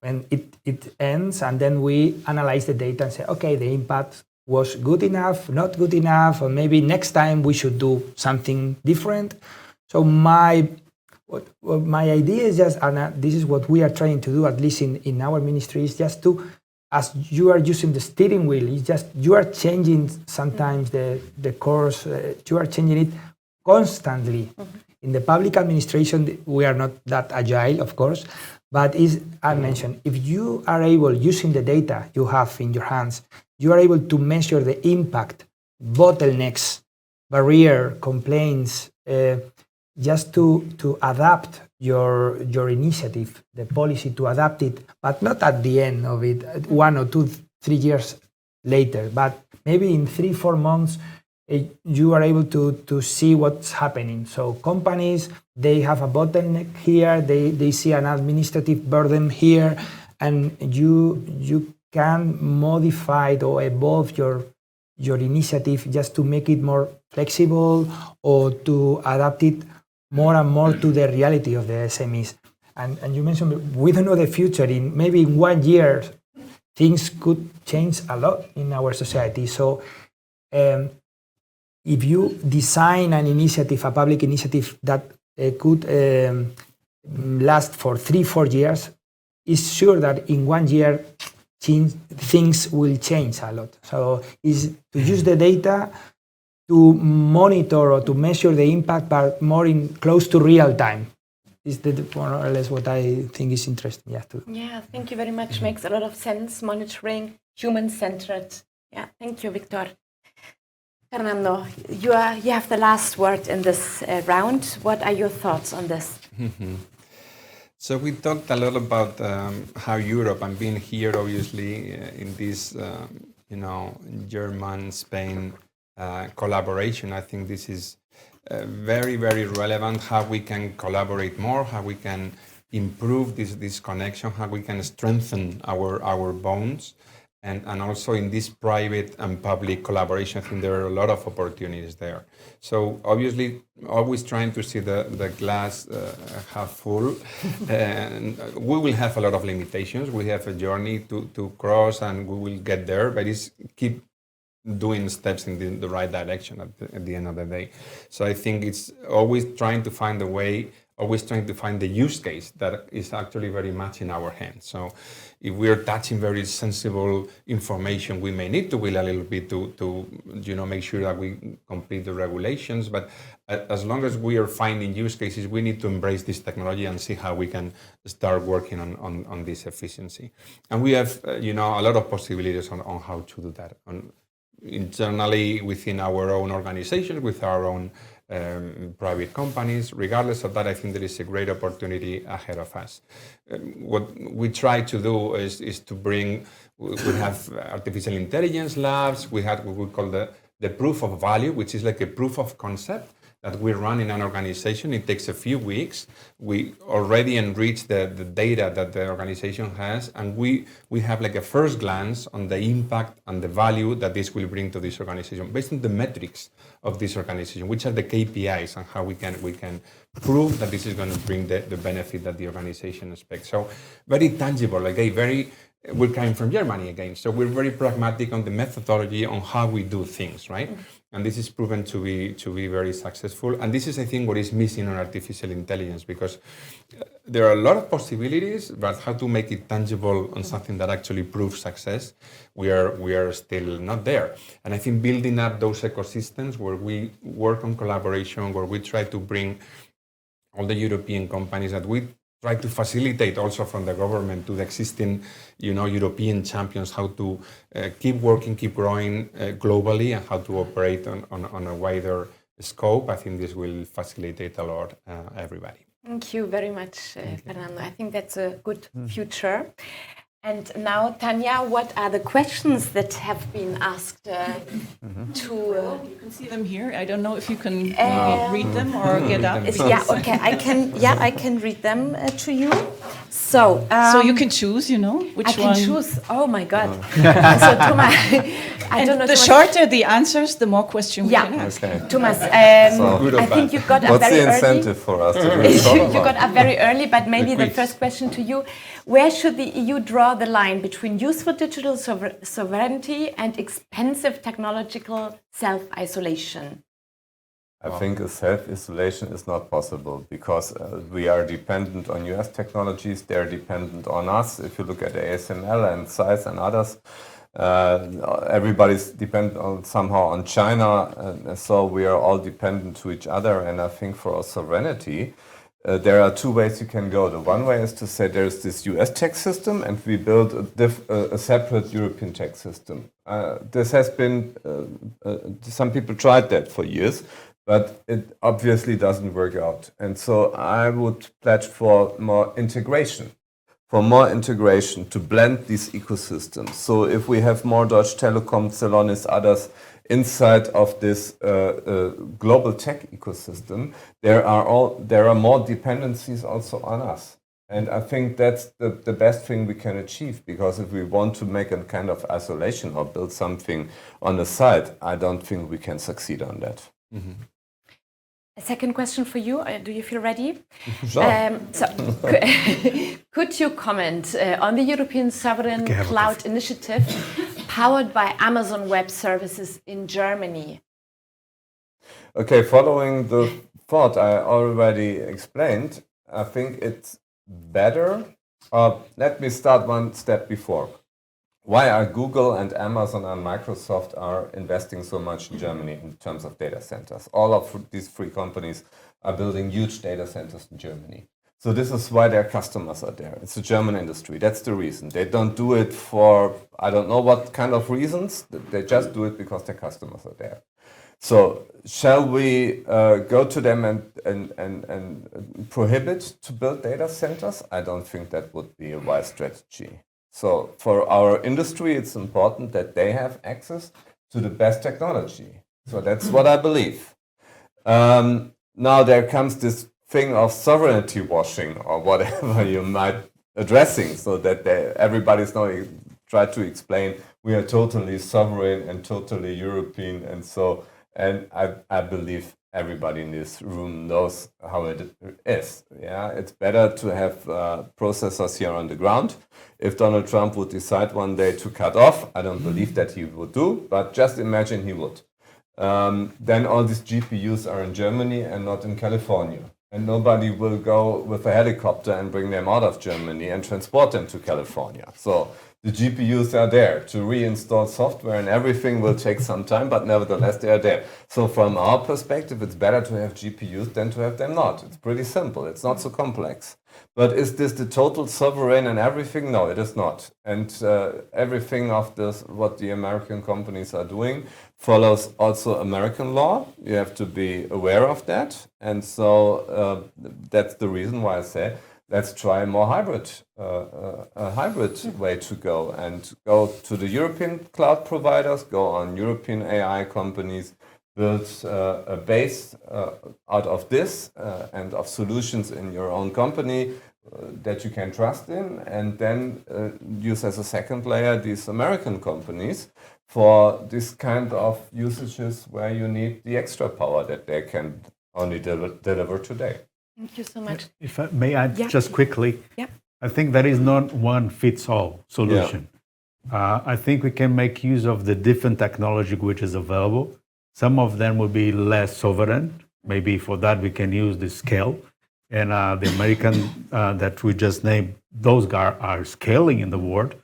when it ends, and then we analyze the data and say, okay, the impact was good enough, not good enough, or maybe next time we should do something different. So my idea is just, and this is what we are trying to do, at least in our ministry, is just to, as you are using the steering wheel, it's just you are changing sometimes the course, you are changing it constantly. In the public administration, we are not that agile, of course, but I mentioned, if you are able, using the data you have in your hands, you are able to measure the impact, bottlenecks, barrier, complaints, just to adapt your initiative, the policy, to adapt it, but not at the end of it, 1 or 2, 3 years later, but maybe in 3-4 months, you are able to see what's happening. So companies, they have a bottleneck here, they see an administrative burden here, and you can modify it or evolve your initiative just to make it more flexible or to adapt it more and more to the reality of the SMEs. And you mentioned, we don't know the future. Maybe in 1 year, things could change a lot in our society. So if you design an initiative, a public initiative that could last for 3-4 years, it's sure that in 1 year, things will change a lot. So is to use the data to monitor or to measure the impact, but more close to real time. Is that more or less what I think is interesting? Yeah, thank you very much. Makes a lot of sense. Monitoring, human-centered. Yeah, thank you, Víctor. Fernando, you have the last word in this round. What are your thoughts on this? So we talked a lot about how Europe, and being here obviously in this, German-Spain collaboration, I think this is very, very relevant, how we can collaborate more, how we can improve this connection, how we can strengthen our bonds. And also in this private and public collaboration, I think there are a lot of opportunities there. So obviously, always trying to see the glass half full. And we will have a lot of limitations. We have a journey to cross, and we will get there. But it's keep doing steps in the right direction at the end of the day. So I think it's always trying to find a way, always trying to find the use case that is actually very much in our hands. So if we are touching very sensible information, we may need to wait a little bit to make sure that we complete the regulations. But as long as we are finding use cases, we need to embrace this technology and see how we can start working on this efficiency. And we have a lot of possibilities on how to do that. Internally within our own organizations, with our own private companies. Regardless of that, I think there is a great opportunity ahead of us. What we try to do is to bring, we have artificial intelligence labs, we have what we call the proof of value, which is like a proof of concept that we run in an organization. It takes a few weeks. We already enrich the data that the organization has, and we have like a first glance on the impact and the value that this will bring to this organization based on the metrics of this organization, which are the KPIs and how we can prove that this is going to bring the benefit that the organization expects. So very tangible, we're coming from Germany again, so we're very pragmatic on the methodology on how we do things, right? And this is proven to be very successful. And this is, I think, what is missing on artificial intelligence, because there are a lot of possibilities, but how to make it tangible on something that actually proves success, we are still not there. And I think building up those ecosystems where we work on collaboration, where we try to bring all the European companies, that we try to facilitate also from the government to the existing, European champions, how to keep working, keep growing globally, and how to operate on a wider scope. I think this will facilitate a lot everybody. Thank you very much, Fernando. I think that's a good future. And now, Tanya, what are the questions that have been asked to... You can see them here. I don't know if you can read them or get up. Yeah, okay, I can read them to you. So you can choose, which one. I can choose. Oh my God. So Thomas, I don't know. The shorter the answers, the more questions we can ask. Okay. Thomas, I think you got up What's very the incentive early. for us to do this? You got up very early, but maybe the first question to you: where should the EU draw the line between useful digital sovereignty and expensive technological self-isolation? I think a self-isolation is not possible, because we are dependent on US technologies, they're dependent on us. If you look at ASML and SAIS and others, everybody's dependent somehow on China, so we are all dependent to each other. And I think for our sovereignty, there are two ways you can go. The one way is to say there's this US tax system and we build a separate European tax system. This has been, some people tried that for years, but it obviously doesn't work out. And so I would pledge for more integration. To blend these ecosystems. So if we have more Deutsche Telekom, Celonis, others inside of this global tech ecosystem, there are more dependencies also on us. And I think that's the best thing we can achieve, because if we want to make a kind of isolation or build something on the side, I don't think we can succeed on that. Mm-hmm. A second question for you. Do you feel ready? Sure. Could you comment on the European Sovereign Cloud Initiative powered by Amazon Web Services in Germany? Okay, following the thought I already explained, I think it's better. Let me start one step before. Why are Google and Amazon and Microsoft are investing so much in Germany in terms of data centers? All of these three companies are building huge data centers in Germany. So this is why their customers are there. It's a German industry. That's the reason. They don't do it for, I don't know what kind of reasons. They just do it because their customers are there. So shall we go to them and prohibit to build data centers? I don't think that would be a wise strategy. So for our industry, it's important that they have access to the best technology. So that's what I believe. Now there comes this thing of sovereignty washing, or whatever you might addressing, so that everybody's now try to explain we are totally sovereign and totally European, and I believe everybody in this room knows how it is. Yeah, it's better to have processors here on the ground. If Donald Trump would decide one day to cut off, I don't believe that he would do, but just imagine he would. Then all these GPUs are in Germany and not in California. And nobody will go with a helicopter and bring them out of Germany and transport them to California. So the GPUs are there. To reinstall software and everything will take some time, but nevertheless they are there. So from our perspective, it's better to have GPUs than to have them not. It's pretty simple. It's not so complex. But is this the total sovereign and everything? No, it is not. And everything of this, what the American companies are doing, follows also American law. You have to be aware of that. And so that's the reason why I say, let's try a more hybrid way to go, and go to the European cloud providers, go on European AI companies, build a base out of this and of solutions in your own company that you can trust in, and then use as a second layer these American companies for this kind of usages where you need the extra power that they can only deliver today. Thank you so much. If I may add just quickly, Yeah. I think there is not one fits all solution. I think we can make use of the different technology which is available. Some of them will be less sovereign. Maybe for that we can use the scale. And the American that we just named, those guys are scaling in the world.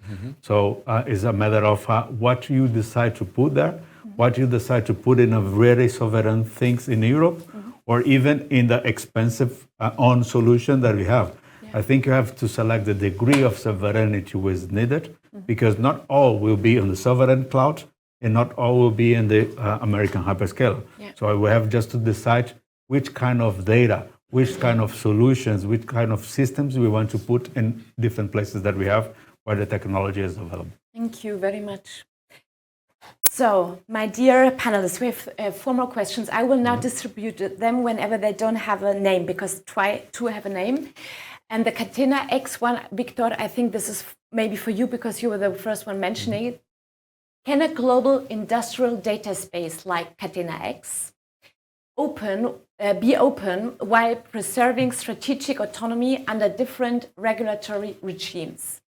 So it's a matter of what you decide to put there, what you decide to put in a very sovereign things in Europe, or even in the expensive own solution that we have. I think you have to select the degree of sovereignty which is needed, because not all will be on the sovereign cloud, and not all will be in the American hyperscaler. So we have just to decide which kind of data, which kind of solutions, which kind of systems we want to put in different places that we have where the technology is available. Thank you very much. So, my dear panelists, we have 4 more questions. I will now distribute them whenever they don't have a name, because try to have a name. And the Catena X one, Víctor, I think this is maybe for you because you were the first one mentioning it. Can a global industrial data space like Catena X be open while preserving strategic autonomy under different regulatory regimes?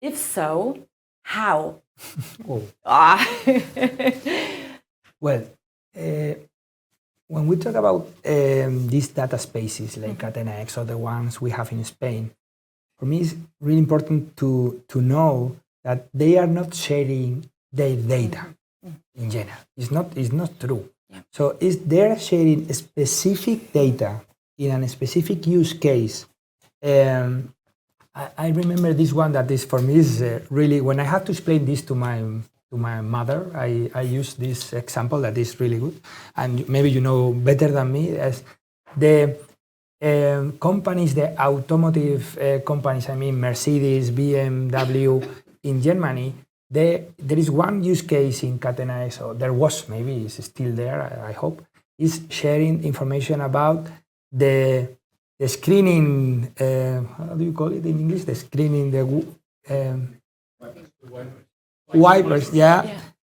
If so, how? Well, when we talk about these data spaces like Catena X or the ones we have in Spain, for me it's really important to know that they are not sharing their data in general. It's not true. So they're sharing specific data in a specific use case. I remember this one that is for me is really, when I have to explain this to my mother, I use this example that is really good, and maybe you know better than me, as the companies, the automotive companies, I mean Mercedes, BMW in Germany, there is one use case in Catena X, or there was, maybe it's still there, I hope, is sharing information about the screening, how do you call it in English? The screening, wipers,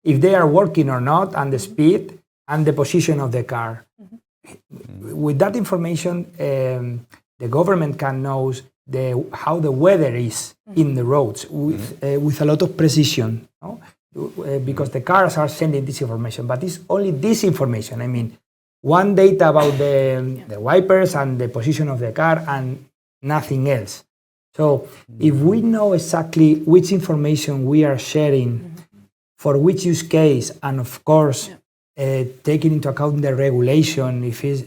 if they are working or not, and the speed and the position of the car. With that information, the government can know how the weather is in the roads with a lot of precision, no? Because the cars are sending this information, but it's only this information. I mean, one data about the wipers and the position of the car and nothing else. So if we know exactly which information we are sharing for which use case, and of course taking into account the regulation, if it's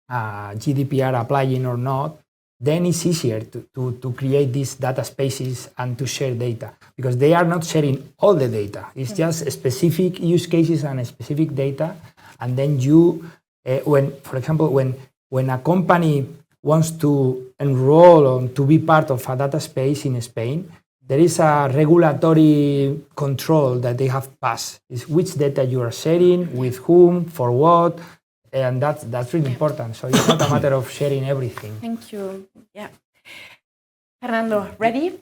GDPR applying or not, then it's easier to create these data spaces and to share data, because they are not sharing all the data. It's just specific use cases and specific data. And then you, for example, when a company wants to enroll or to be part of a data space in Spain, there is a regulatory control that they have passed. It's which data you are sharing, with whom, for what, and that's really important. So it's not a matter of sharing everything. Thank you. Yeah. Fernando, ready?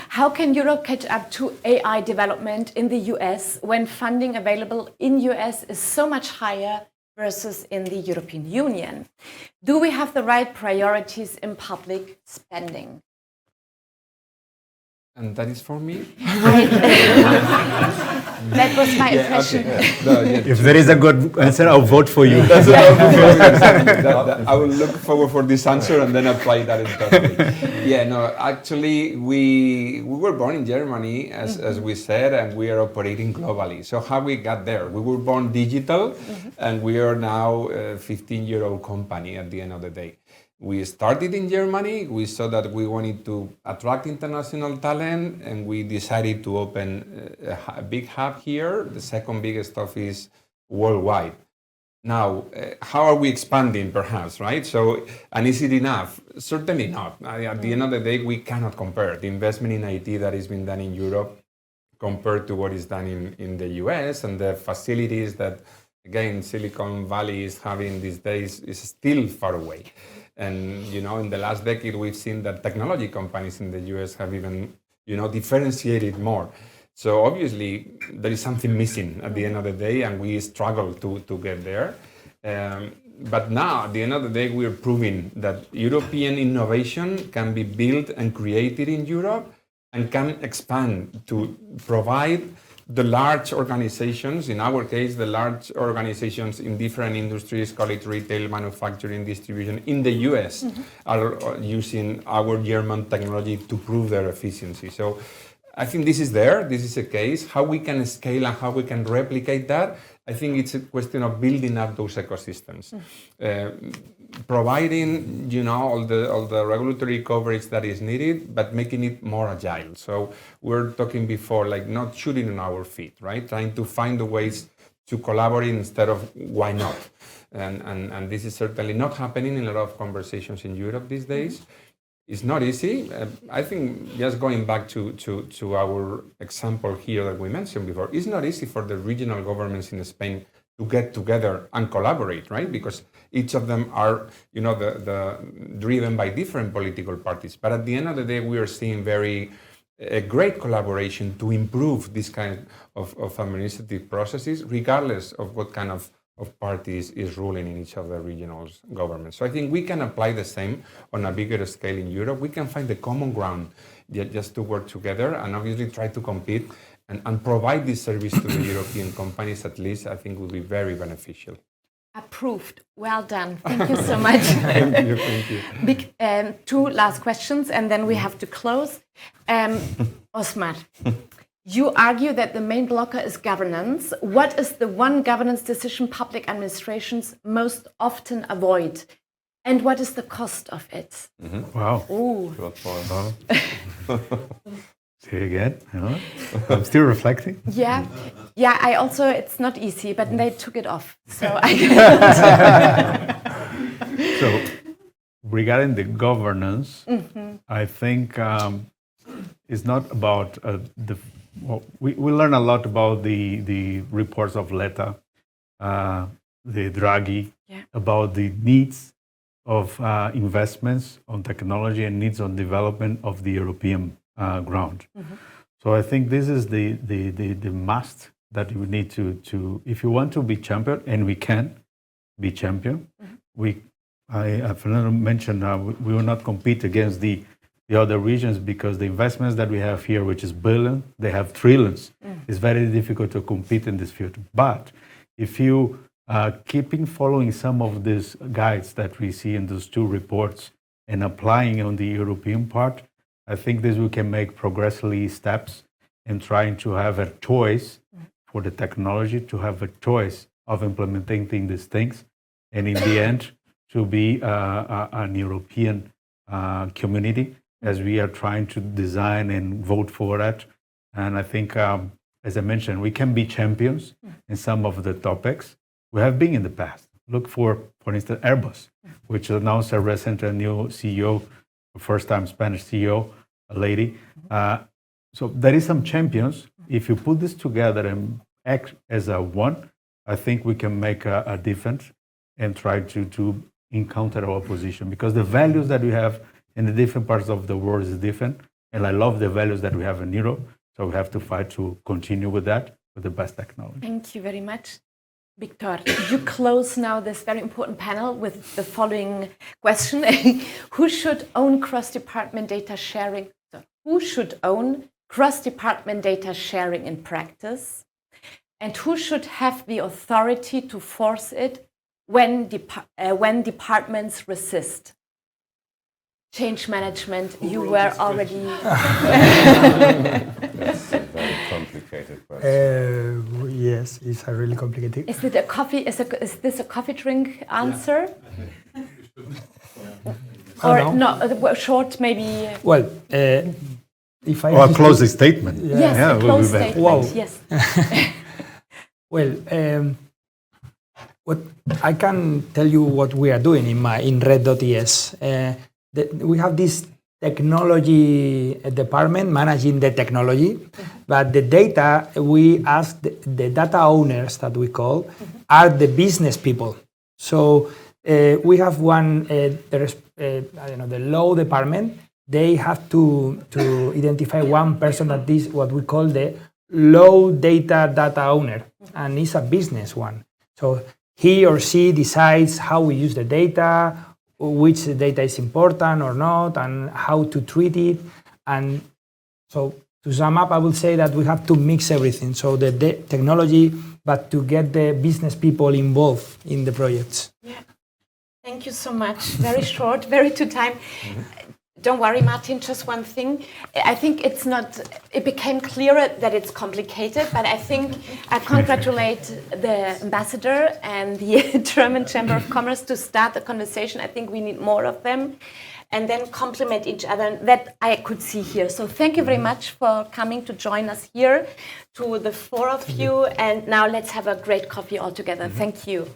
How can Europe catch up to AI development in the US when funding available in US is so much higher versus in the European Union? Do we have the right priorities in public spending? And that is for me? That was my impression. Okay. No, If there is a good answer, I'll vote for you. I will look forward for this answer and then apply that internally. Actually, we were born in Germany, as we said, and we are operating globally. So how we got there? We were born digital, and we are now a 15-year-old company at the end of the day. We started in Germany. We saw that we wanted to attract international talent, and we decided to open a big hub here, the second biggest office worldwide. Now, how are we expanding, perhaps, right? So, and is it enough? Certainly not. At the end of the day, we cannot compare the investment in IT that has been done in Europe compared to what is done in the US, and the facilities that, again, Silicon Valley is having these days is still far away. And, in the last decade, we've seen that technology companies in the US have even, differentiated more. So obviously, there is something missing at the end of the day, and we struggle to get there. But now, at the end of the day, we are proving that European innovation can be built and created in Europe and can expand to provide the large organizations, in our case, the large organizations in different industries, call it retail, manufacturing, distribution, in the US are using our German technology to prove their efficiency. So I think this is there, this is a case. How we can scale and how we can replicate that, I think it's a question of building up those ecosystems. Providing, all the regulatory coverage that is needed, but making it more agile. So we're talking before, like not shooting on our feet, right? Trying to find the ways to collaborate instead of why not. And this is certainly not happening in a lot of conversations in Europe these days. It's not easy. I think just going back to our example here that we mentioned before, it's not easy for the regional governments in Spain to get together and collaborate, right? Because each of them are, the driven by different political parties. But at the end of the day, we are seeing a great collaboration to improve this kind of administrative processes, regardless of what kind of parties is ruling in each of the regional governments. So I think we can apply the same on a bigger scale in Europe. We can find the common ground just to work together and obviously try to compete and provide this service to the European companies, at least, I think will be very beneficial. Approved. Well done. Thank you so much. Thank you. Two last questions, and then we have to close. Osmar, you argue that the main blocker is governance. What is the one governance decision public administrations most often avoid? And what is the cost of it? Wow. Ooh. Good point. Say again. I'm still reflecting. Yeah. I also, it's not easy, but they took it off. So So, regarding the governance, I think it's not about we learn a lot about the reports of Letta, the Draghi, about the needs of investments on technology and needs on development of the European ground. So I think this is the must that you need to if you want to be champion, and we can be champion. Fernando mentioned we will not compete against the other regions because the investments that we have here, which is billion, they have trillions. It's very difficult to compete in this field. But if you keeping following some of these guides that we see in those two reports and applying on the European part, I think this we can make progressively steps in trying to have a choice for the technology, to have a choice of implementing these things, and in the end, to be an European community as we are trying to design and vote for that. And I think, as I mentioned, we can be champions in some of the topics. We have been in the past. Look for instance, Airbus, which announced recently a new CEO, first-time Spanish CEO, a lady. So there is some champions. If you put this together and act as a one, I think we can make a difference and try to encounter our opposition, because the values that we have in the different parts of the world is different. And I love the values that we have in Europe. So we have to fight to continue with that, with the best technology. Thank you very much. Victor, you close now this very important panel with the following question. Who should own cross-department data sharing? So, who should own cross-department data sharing in practice? And who should have the authority to force it when departments resist? Change management, you were already... That's a very complicated question. Yes, it's a really complicated. Is it a coffee? Is this a coffee drink answer? Or no, short maybe. Well, if I a closing statement. Yes, a close statement. Wow. Yes. Well, what I can tell you what we are doing in Red.es. We have this technology department managing the technology, but the data, we ask the data owners that we call are the business people. So we have one, the law department, they have to identify one person that is what we call the low data owner, and it's a business one. So he or she decides how we use the data, which data is important or not, and how to treat it. And so to sum up, I would say that we have to mix everything. So the technology, but to get the business people involved in the projects. Yeah. Thank you so much. Very short, very to time. Don't worry, Martin, just one thing. I think it became clearer that it's complicated, but I think I congratulate the ambassador and the German Chamber of Commerce to start the conversation. I think we need more of them and then complement each other. That I could see here. So thank you very much for coming to join us here, to the four of you. And now let's have a great coffee all together. Thank you.